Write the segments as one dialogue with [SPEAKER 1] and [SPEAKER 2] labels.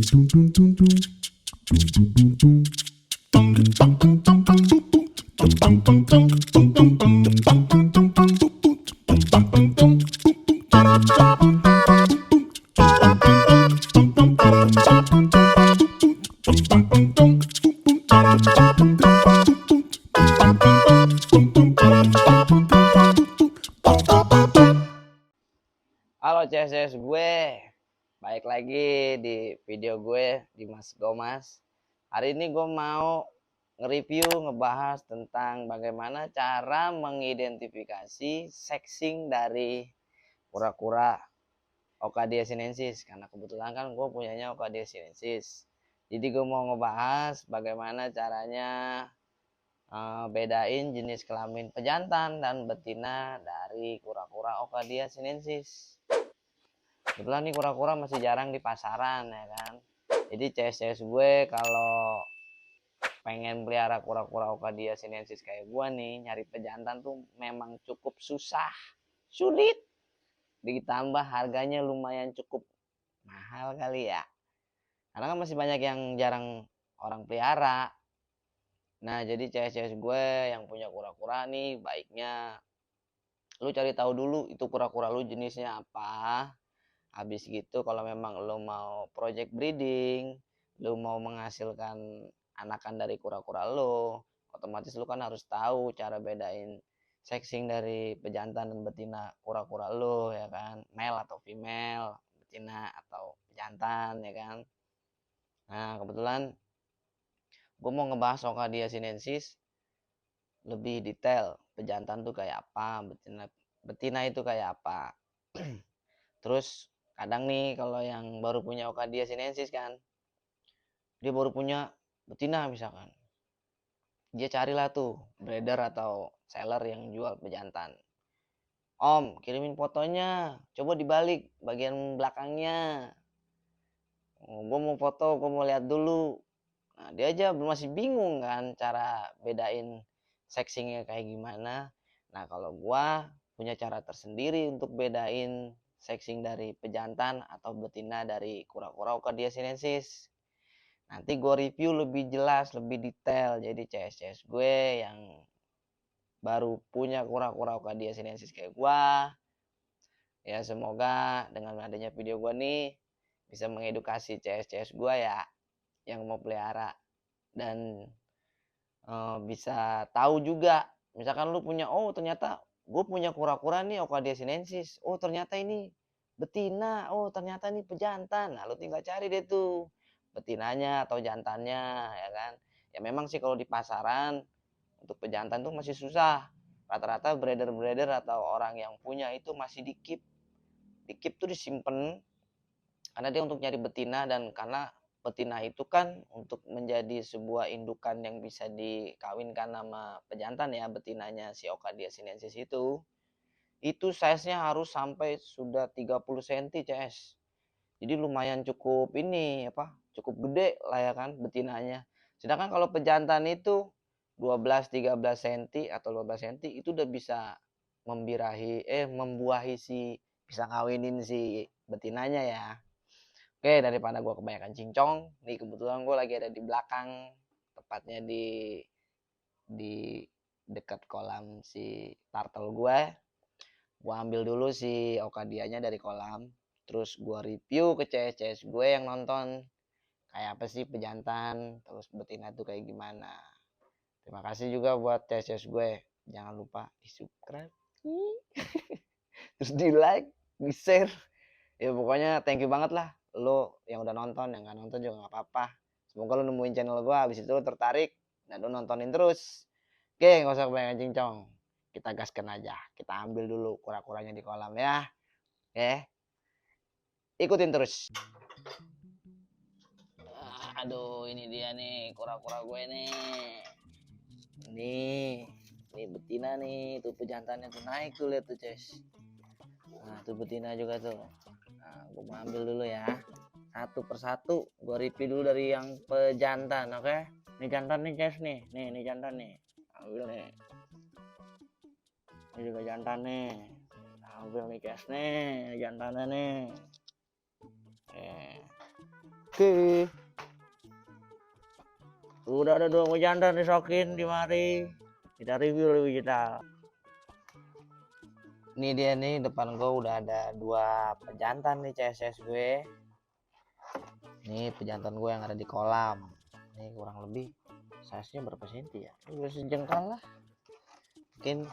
[SPEAKER 1] Halo CS gue, baik lagi di video gue di Mas Gomas. Hari ini gue mau nge-review, ngebahas tentang bagaimana cara mengidentifikasi sexing dari kura-kura Ocadia sinensis. Karena kebetulan kan gue punyanya Ocadia sinensis. Jadi gue mau ngebahas bagaimana caranya bedain jenis kelamin pejantan dan betina dari kura-kura Ocadia sinensis. Kebetulan nih kura-kura masih jarang di pasaran ya kan. Jadi CS gue kalau pengen pelihara kura-kura Ocadia sinensis kayak gue nih, nyari pejantan tuh memang cukup susah, sulit. Ditambah harganya lumayan cukup mahal kali ya. Karena kan masih banyak yang jarang orang pelihara. Nah jadi CS gue yang punya kura-kura nih, baiknya lu cari tahu dulu itu kura-kura lu jenisnya apa. Habis gitu kalau memang lo mau project breeding, lo mau menghasilkan anakan dari kura-kura lo, otomatis lo kan harus tahu cara bedain sexing dari pejantan dan betina kura-kura lo ya kan, male atau female, betina atau pejantan ya kan. Nah kebetulan gue mau ngebahas Ocadia sinensis lebih detail, pejantan tuh kayak apa, betina itu kayak apa. Terus kadang nih kalau yang baru punya Ocadia sinensis kan, dia baru punya betina misalkan, dia carilah tuh breeder atau seller yang jual pejantan. Om kirimin fotonya, coba dibalik bagian belakangnya, gue mau foto, gue mau lihat dulu. Nah dia aja masih bingung kan cara bedain sexingnya kayak gimana. Nah kalau gue punya cara tersendiri untuk bedain sexing dari pejantan atau betina dari kura-kura Ocadia sinensis. Nanti gue review lebih jelas, lebih detail. Jadi CS gue yang baru punya kura-kura Ocadia sinensis kayak gue, ya semoga dengan adanya video gue nih bisa mengedukasi CS gue ya yang mau pelihara. Dan bisa tahu juga, misalkan lu punya, oh ternyata gue punya kura-kura nih Ocadia sinensis, oh ternyata ini betina, oh ternyata ini pejantan. Nah lu tinggal cari deh tuh betinanya atau jantannya ya kan. Ya memang sih kalau di pasaran untuk pejantan tuh masih susah, rata-rata breeder atau orang yang punya itu masih dikip tuh disimpan karena dia untuk nyari betina. Dan karena betina itu kan untuk menjadi sebuah indukan yang bisa dikawinkan sama pejantan ya, betinanya si Ocadia sinensis itu size-nya harus sampai sudah 30 cm CS. Jadi lumayan cukup ini apa, cukup gede lah ya kan betinanya. Sedangkan kalau pejantan itu 12-13 cm atau 12 cm itu udah bisa membuahi si, bisa ngawinin si betinanya ya. Oke, daripada gue kebanyakan cincong, nih kebetulan gue lagi ada di belakang, tepatnya di dekat kolam si turtle gue. Gue ambil dulu si Ocadianya dari kolam, terus gue review ke CS gue yang nonton kayak apa sih pejantan, terus betina tuh kayak gimana. Terima kasih juga buat CS gue, jangan lupa di subscribe, terus di like, di share. Ya pokoknya thank you banget lah lo yang udah nonton, yang gak nonton juga gak apa-apa. Semoga lo nemuin channel gue, habis itu tertarik dan lo nontonin terus. Oke, gak usah kebanyakan cincong, kita gaskan aja, kita ambil dulu kura-kuranya di kolam ya. Oke, ikutin terus. Aduh ini dia nih kura-kura gue nih. Nih betina nih, tuh pejantannya tuh naik tuh, lihat tuh Ces. Nah tuh betina juga tuh. Nah gue mau ambil dulu ya, satu persatu gue review dulu dari yang pejantan. Oke, ini jantan nih Ces nih, ini jantan nih, ambil nih. Ini juga jantan nih, ambil nih Ces nih, jantannya nih. Oke. Udah ada 2 jantan disokin di mari. Kita review lebih digital. Ini dia nih, depan gue udah ada 2 pejantan nih CSS gue. Ini pejantan gue yang ada di kolam. Ini kurang lebih size-nya berapa senti ya? Udah sejengkal lah. Mungkin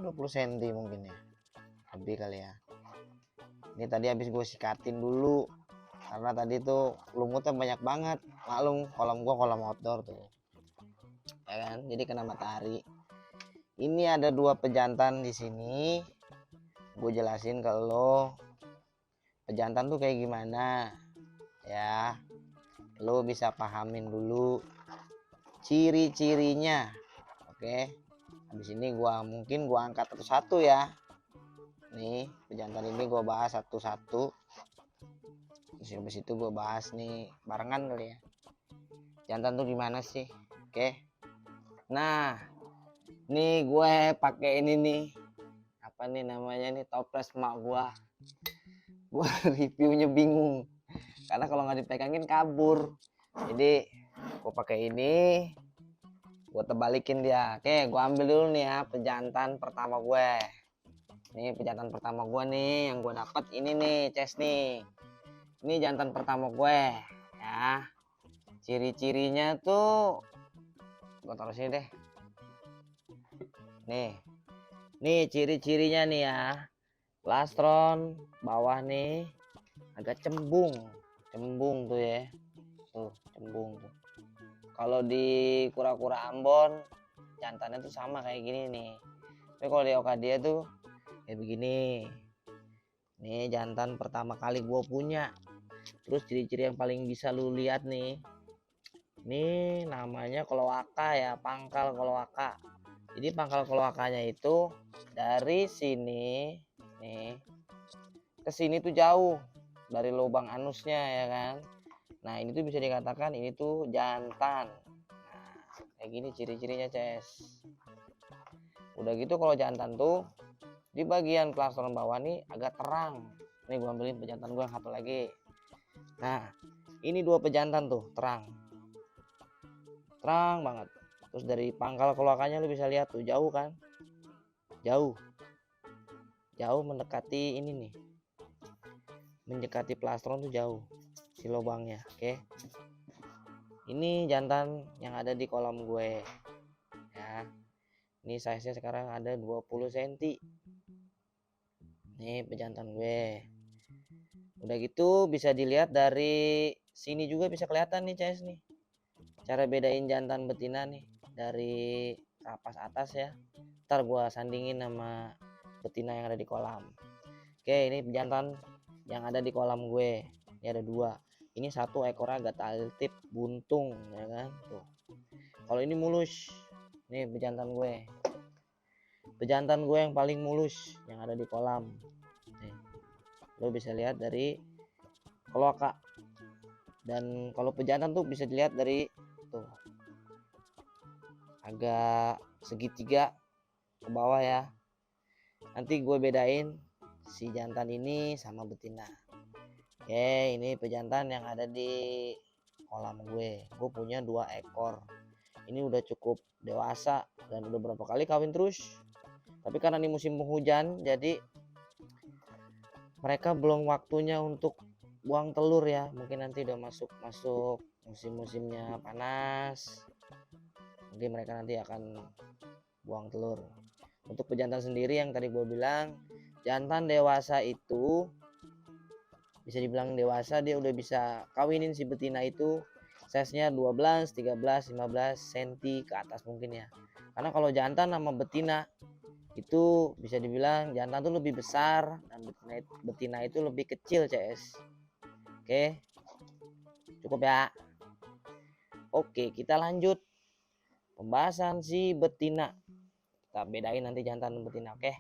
[SPEAKER 1] 20 cm mungkin ya. Lebih kali ya. Ini tadi habis gue sikatin dulu. Karena tadi tuh lumutnya banyak banget. Maklum kolam gue kolam outdoor tuh. Ya kan? Jadi kena matahari. Ini ada 2 pejantan di sini. Gue jelasin ke lo pejantan tuh kayak gimana ya, lo bisa pahamin dulu ciri-cirinya. Oke, habis ini mungkin gua angkat satu-satu ya. Nih pejantan ini gua bahas satu-satu, terus habis itu gua bahas nih barengan kali ya, jantan tuh gimana sih. Oke, nah nih gue pakai ini nih, apa nih namanya nih, toples emak gua reviewnya bingung karena kalau nggak dipegangin kabur. Jadi gue pakai ini, gue tebalikin dia. Oke, gue ambil dulu nih ya pejantan pertama gue. Ini pejantan pertama gue nih yang gue dapat ini nih, Ces nih. Ini jantan pertama gue ya. Ciri-cirinya tuh gue taruh sini deh. Nih ciri-cirinya nih ya. Plastron bawah nih agak cembung tuh ya, tuh cembung tuh. Kalau di kura-kura Ambon jantannya tuh sama kayak gini nih, tapi kalau di Okadia tuh kayak begini. Nih jantan pertama kali gue punya. Terus ciri-ciri yang paling bisa lu lihat nih, ini namanya kloaka ya, pangkal kloaka. Jadi pangkal kloakanya itu dari sini nih ke sini tuh jauh dari lubang anusnya ya kan. Nah ini tuh bisa dikatakan ini tuh jantan. Nah kayak gini ciri-cirinya Ces. Udah gitu kalau jantan tuh di bagian plastron bawah nih agak terang. Nih gue ambilin pejantan gue yang satu lagi. Nah ini 2 pejantan tuh terang banget. Terus dari pangkal kloakanya lu bisa lihat tuh jauh kan, jauh mendekati ini nih, mendekati plastron tuh jauh si lubangnya. Oke, ini jantan yang ada di kolam gue ya. Ini size nya sekarang ada 20 cm. Nih pejantan gue. Udah gitu bisa dilihat dari sini juga bisa kelihatan nih Ces nih, cara bedain jantan betina nih dari kapas atas ya. Ntar gua sandingin sama betina yang ada di kolam. Oke, ini jantan yang ada di kolam gue. Ini ada 2. Ini satu ekornya agak taltip buntung ya kan tuh. Kalau ini mulus. Nih pejantan gue. Pejantan gue yang paling mulus yang ada di kolam. Nih. Lo bisa lihat dari kloaka. Dan kalau pejantan tuh bisa dilihat dari tuh agak segitiga ke bawah ya. Nanti gue bedain si jantan ini sama betina. Oke, ini pejantan yang ada di kolam gue. Gue punya 2 ekor. Ini udah cukup dewasa dan udah berapa kali kawin terus. Tapi karena ini musim penghujan, jadi mereka belum waktunya untuk buang telur ya. Mungkin nanti udah masuk musim-musimnya panas. Mungkin mereka nanti akan buang telur. Untuk pejantan sendiri yang tadi gue bilang, jantan dewasa itu bisa dibilang dewasa, dia udah bisa kawinin si betina itu size-nya 12, 13, 15 cm ke atas mungkin ya. Karena kalau jantan sama betina itu bisa dibilang jantan tuh lebih besar dan betina itu lebih kecil CS. Oke, cukup ya. Oke, kita lanjut pembahasan si betina. Kita bedain nanti jantan dan betina. Oke,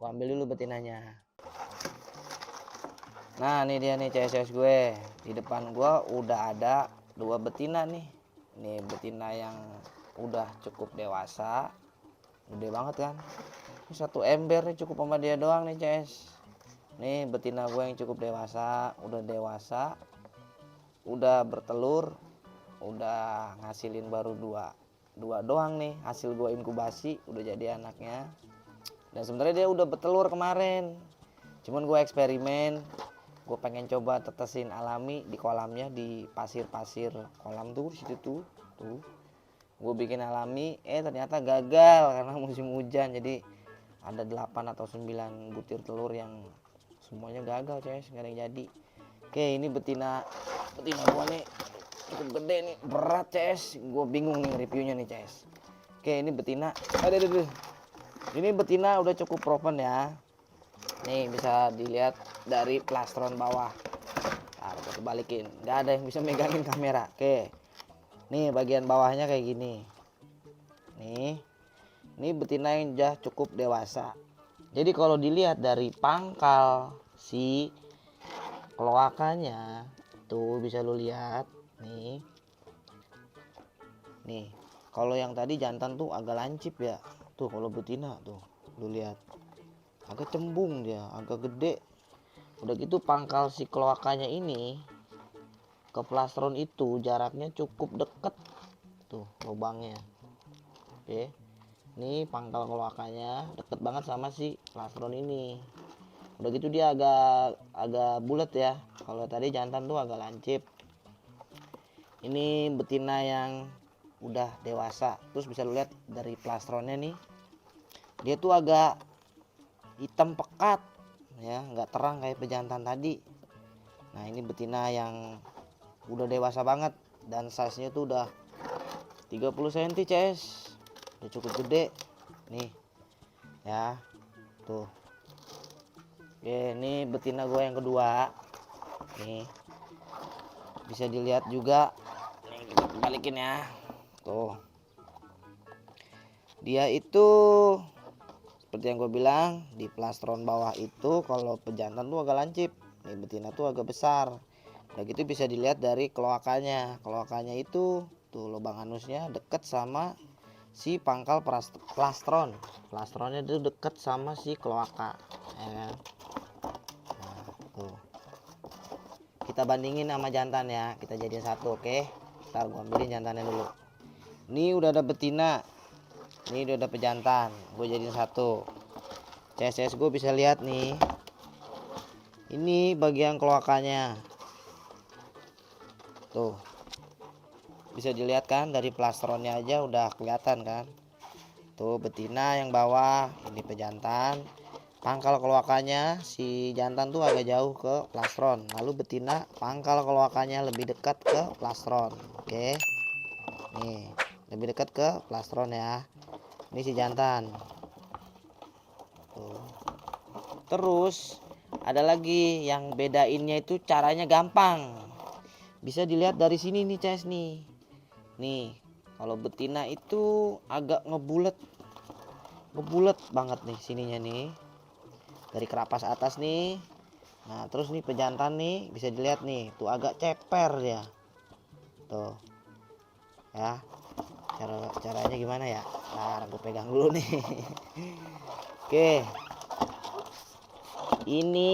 [SPEAKER 1] gua ambil dulu betinanya. Nah ini dia nih CSS gue. Di depan gue udah ada 2 betina nih. Ini betina yang udah cukup dewasa, gede banget kan. Ini 1 ember nih cukup sama dia doang nih CS. Nih betina gue yang cukup dewasa, udah dewasa. udah bertelur, udah ngasilin baru dua doang nih hasil gue inkubasi, udah jadi anaknya. Dan sebenarnya dia udah bertelur kemarin, cuman gue eksperimen, gue pengen coba tetesin alami di kolamnya, di pasir-pasir kolam tuh situ tuh gue bikin alami, ternyata gagal karena musim hujan. Jadi ada 8 atau 9 butir telur yang semuanya gagal, guys, nggak ada yang jadi. Oke, ini betina gua nih cukup gede nih, berat, CS. Gue bingung nih reviewnya nih, CS. Oke, ini betina. Aduh. Ini betina udah cukup proven ya. Nih bisa dilihat dari plastron bawah. Nah, gue balikin, nggak ada yang bisa megangin kamera. Oke, nih bagian bawahnya kayak gini. Ini betina yang udah cukup dewasa. Jadi kalau dilihat dari pangkal si kloakanya tuh bisa lu lihat nih. Nih, kalau yang tadi jantan tuh agak lancip ya. Tuh kalau betina tuh lu lihat agak cembung dia, agak gede. Udah gitu pangkal si kloakanya ini ke plastron itu jaraknya cukup deket. Tuh lubangnya. Oke. Ini pangkal kloakanya deket banget sama si plastron ini. Udah gitu dia agak bulat ya. Kalau tadi jantan tuh agak lancip. Ini betina yang udah dewasa. Terus bisa lu lihat dari plastronnya nih, dia tuh agak hitam pekat ya, nggak terang kayak pejantan tadi. Nah, ini betina yang udah dewasa banget dan size nya tuh udah 30 cm, CS. Udah cukup gede nih ya. Tuh. Oke, ini betina gue yang kedua nih, bisa dilihat juga nih, kita balikin ya. Tuh, dia itu seperti yang gue bilang, di plastron bawah itu kalau pejantan tuh agak lancip, nih betina tuh agak besar. Udah gitu bisa dilihat dari kloakanya itu tuh lubang anusnya deket sama si pangkal plastronnya itu deket sama si kloaka ya kan. Nah, tuh kita bandingin sama jantan ya, kita jadiin satu. Oke, ntar gua ambilin jantannya dulu. Ini udah ada betina, ini udah ada pejantan, gue jadiin satu. CSS gue bisa lihat nih, ini bagian kloakanya tuh, bisa dilihat kan dari plastronnya aja udah kelihatan kan. Tuh betina yang bawah, ini pejantan. Pangkal kloakanya si jantan tuh agak jauh ke plastron, lalu betina pangkal kloakanya lebih dekat ke plastron. Oke, nih lebih dekat ke plastron ya. Ini si jantan tuh. Terus ada lagi yang bedainnya, itu caranya gampang, bisa dilihat dari sini nih, CS nih. Nih, kalau betina itu agak ngebulet banget nih sininya nih, dari kerapas atas nih. Nah, terus nih pejantan nih bisa dilihat nih, tuh agak ceper ya. Tuh. Ya. Caranya gimana ya? Nah, aku pegang dulu nih. Oke. Ini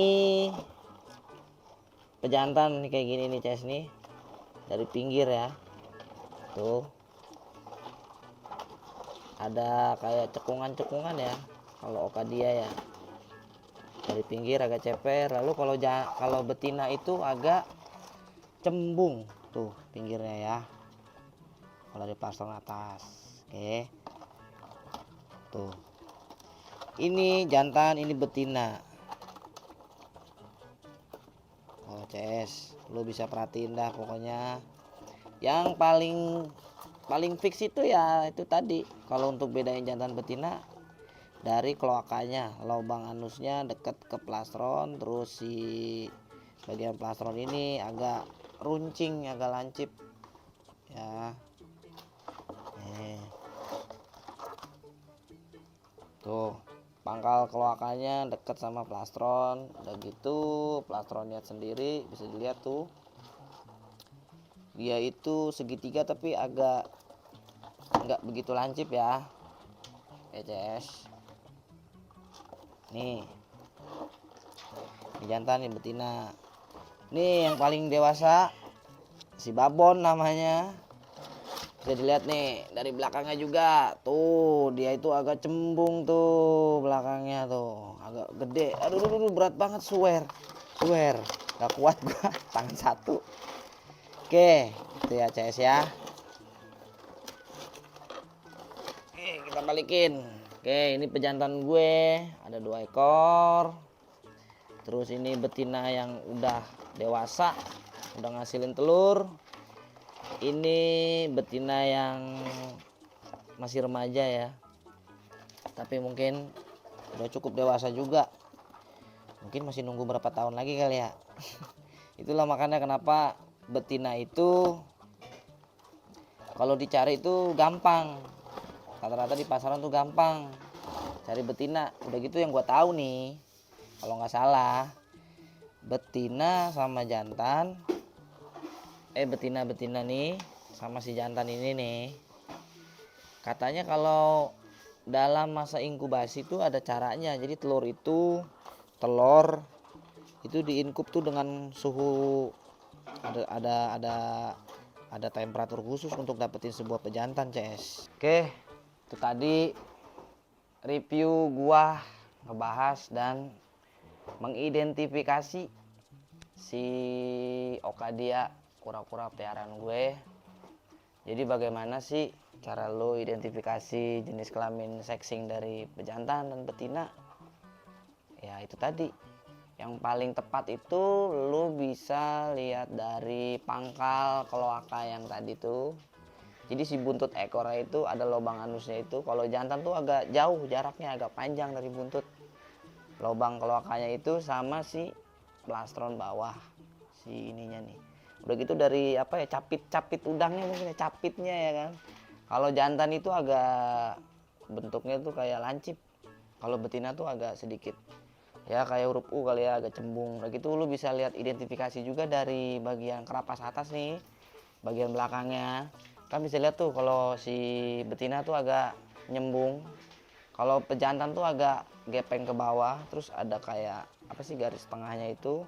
[SPEAKER 1] pejantan nih kayak gini nih, CS nih. Dari pinggir ya. Tuh. Ada kayak cekungan ya kalau okadia ya, dari pinggir agak ceper. Lalu kalau betina itu agak cembung tuh pinggirnya ya, kalau dari plastron atas. Oke, tuh ini jantan, ini betina. Oh, CS lu bisa perhatiin dah, pokoknya yang paling fix itu ya itu tadi. Kalau untuk bedain jantan betina, dari kloakanya, lubang anusnya deket ke plastron, terus si bagian plastron ini agak runcing, agak lancip ya. Tuh pangkal kloakanya deket sama plastron. Udah gitu plastronnya sendiri bisa dilihat tuh, dia itu segitiga tapi agak nggak begitu lancip ya, ECS. Nih ini jantan, nih betina. Nih yang paling dewasa si babon namanya. Bisa dilihat nih dari belakangnya juga tuh, dia itu agak cembung tuh belakangnya tuh, agak gede. Aduh, berat banget, swear gak kuat gua tangan satu. Oke itu ya CS ya. Oke kita balikin. Oke ini pejantan gue ada 2 ekor. Terus ini betina yang udah dewasa, udah ngasilin telur. Ini betina yang masih remaja ya, tapi mungkin udah cukup dewasa juga, mungkin masih nunggu berapa tahun lagi kali ya. Itulah makanya kenapa betina itu kalau dicari itu gampang, rata-rata di pasaran tuh gampang cari betina. Udah gitu yang gua tahu nih, kalau nggak salah betina sama jantan, betina nih sama si jantan ini nih, katanya kalau dalam masa inkubasi itu ada caranya. Jadi telur itu diinkup tuh dengan suhu, ada temperatur khusus untuk dapetin sebuah pejantan CS. Oke itu tadi review gua ngebahas dan mengidentifikasi si Okadia kura-kura peliharaan gue. Jadi bagaimana sih cara lo identifikasi jenis kelamin sexing dari pejantan dan betina? Ya itu tadi, yang paling tepat itu lo bisa lihat dari pangkal kloaka yang tadi tuh. Jadi si buntut ekornya itu ada lubang anusnya itu. Kalau jantan tuh agak jauh jaraknya, agak panjang dari buntut. Lubang kloakanya itu sama si plastron bawah si ininya nih. Udah gitu dari capit udangnya mungkin ya, capitnya ya kan. Kalau jantan itu agak bentuknya tuh kayak lancip. Kalau betina tuh agak sedikit ya kayak huruf U kali ya, agak cembung. Udah gitu lu bisa lihat identifikasi juga dari bagian kerapas atas nih, bagian belakangnya. Kan bisa lihat tuh kalau si betina tuh agak nyembung. Kalau pejantan tuh agak gepeng ke bawah, terus ada kayak garis tengahnya itu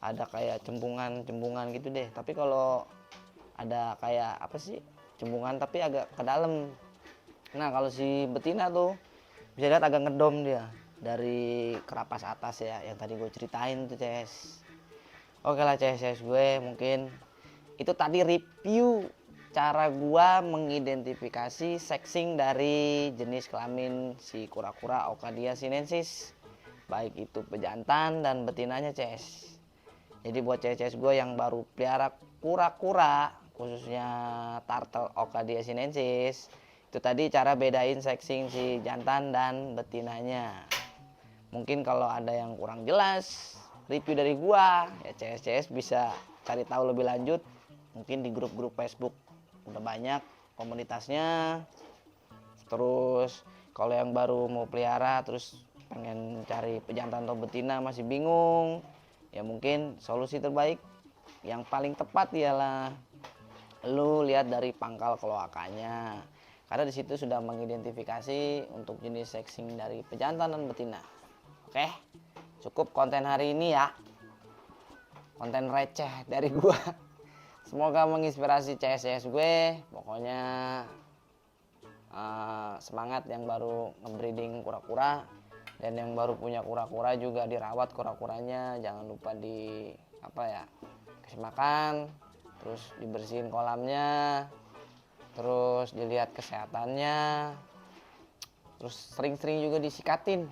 [SPEAKER 1] ada kayak cembungan gitu deh. Tapi kalau ada kayak cembungan tapi agak ke dalam. Nah kalau si betina tuh bisa lihat agak ngedom dia dari kerapas atas ya, yang tadi gue ceritain tuh CS. Oke lah CS gue, mungkin itu tadi review cara gua mengidentifikasi sexing dari jenis kelamin si kura-kura Okadia sinensis, baik itu pejantan dan betinanya CS. Jadi buat CS gue yang baru pelihara kura-kura, khususnya turtle Okadia sinensis, itu tadi cara bedain sexing si jantan dan betinanya. Mungkin kalau ada yang kurang jelas review dari gua ya, CS bisa cari tahu lebih lanjut mungkin di grup-grup Facebook, udah banyak komunitasnya. Terus kalau yang baru mau pelihara terus pengen cari pejantan atau betina masih bingung, ya mungkin solusi terbaik yang paling tepat ialah lu lihat dari pangkal kloakanya, karena disitu sudah mengidentifikasi untuk jenis sexing dari pejantan dan betina. Oke, cukup konten hari ini ya, konten receh dari gua. Semoga menginspirasi CS gue. Pokoknya semangat yang baru ngebreeding kura-kura, dan yang baru punya kura-kura juga dirawat kura-kuranya, jangan lupa kasih makan, terus dibersihin kolamnya, terus dilihat kesehatannya, terus sering-sering juga disikatin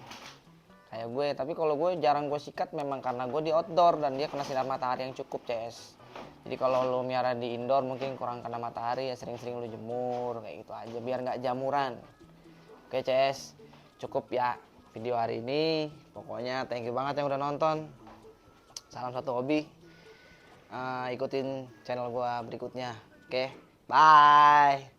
[SPEAKER 1] kayak gue. Tapi kalau gue jarang gue sikat memang karena gue di outdoor dan dia kena sinar matahari yang cukup CS. Jadi kalau lo miara di indoor mungkin kurang kena matahari ya, sering-sering lo jemur kayak gitu aja biar nggak jamuran. Oke CS, cukup ya video hari ini. Pokoknya thank you banget yang udah nonton. Salam satu hobi. Ikutin channel gua berikutnya. Oke, bye.